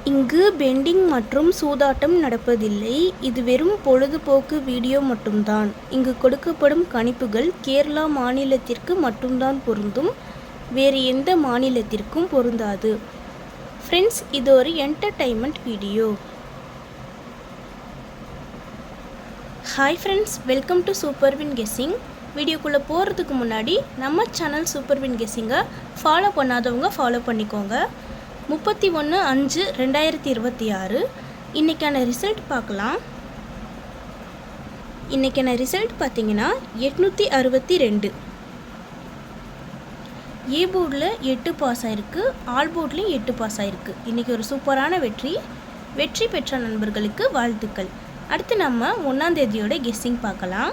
இங்கு பெண்டிங் மற்றும் சூதாட்டம் நடப்பதில்லை. இது வெறும் பொழுதுபோக்கு வீடியோ மட்டும்தான். இங்கு கொடுக்கப்படும் கணிப்புகள் கேரளா மாநிலத்திற்கு மட்டும்தான் பொருந்தும். வேறு எந்த மாநிலத்திற்கும் பொருந்தாது. ஃப்ரெண்ட்ஸ், இது ஒரு entertainment video. Hi friends, welcome to super win guessing. வீடியோக்குள்ளே போகிறதுக்கு முன்னாடி நம்ம சேனல் சூப்பர் வின் கெஸ்ஸிங்கை ஃபாலோ பண்ணாதவங்க ஃபாலோ பண்ணிக்கோங்க. 31/5/2026 இன்றைக்கான ரிசல்ட் பார்க்கலாம். இன்றைக்கான ரிசல்ட் பார்த்தீங்கன்னா 862. ஏ போர்டில் 8 பாஸ் ஆகிருக்கு, ஆல் போர்ட்லேயும் 8 பாஸ் ஆகிருக்கு. இன்றைக்கி ஒரு சூப்பரான வெற்றி பெற்ற நண்பர்களுக்கு வாழ்த்துக்கள். அடுத்து நம்ம 1ஆம் தேதியோட கெஸ்ஸிங் பார்க்கலாம்.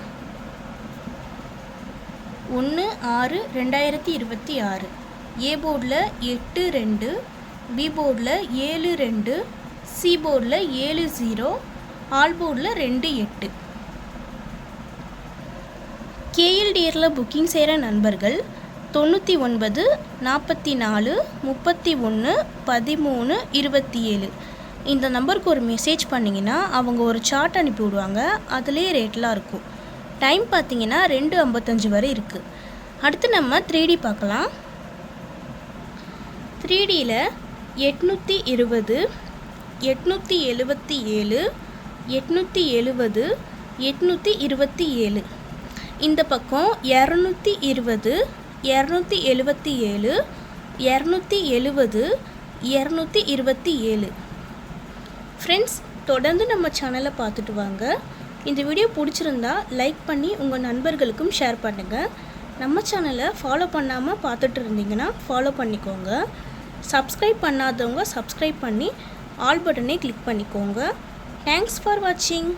1/6/2026 ஏ போர்டில் 8-2, பி போர்டில் 7-2, சி போர்டில் 7-0, ஆல் போர்டில் 2-8. கேஎல்டிஆரில் புக்கிங் செய்கிற நண்பர்கள் 99 44 31 13 27 இந்த நம்பருக்கு ஒரு மெசேஜ் பண்ணிங்கன்னா அவங்க ஒரு சார்ட் அனுப்பி விடுவாங்க. அதுலேயே ரேட்லாம் இருக்கும். டைம் பார்த்தீங்கன்னா 2:55 வரை இருக்குது. அடுத்து நம்ம 3D பார்க்கலாம். 3Dயில் 820, 877, 870, 827. இந்த பக்கம் 220, 277, 270, 227. ஃப்ரெண்ட்ஸ், தொடர்ந்து நம்ம சேனலை பார்த்துட்டு வாங்க. இந்த வீடியோ பிடிச்சிருந்தா லைக் பண்ணி உங்கள் நண்பர்களுக்கும் ஷேர் பண்ணுங்கள். நம்ம சேனலை ஃபாலோ பண்ணாமல் பார்த்துட்டு இருந்தீங்கன்னா ஃபாலோ பண்ணிக்கோங்க. சப்ஸ்கிரைப் பண்ணாதவங்க சப்ஸ்கிரைப் பண்ணி ஆல் பட்டனை கிளிக் பண்ணிக்கோங்க. தேங்க்ஸ் ஃபார் வாட்சிங்.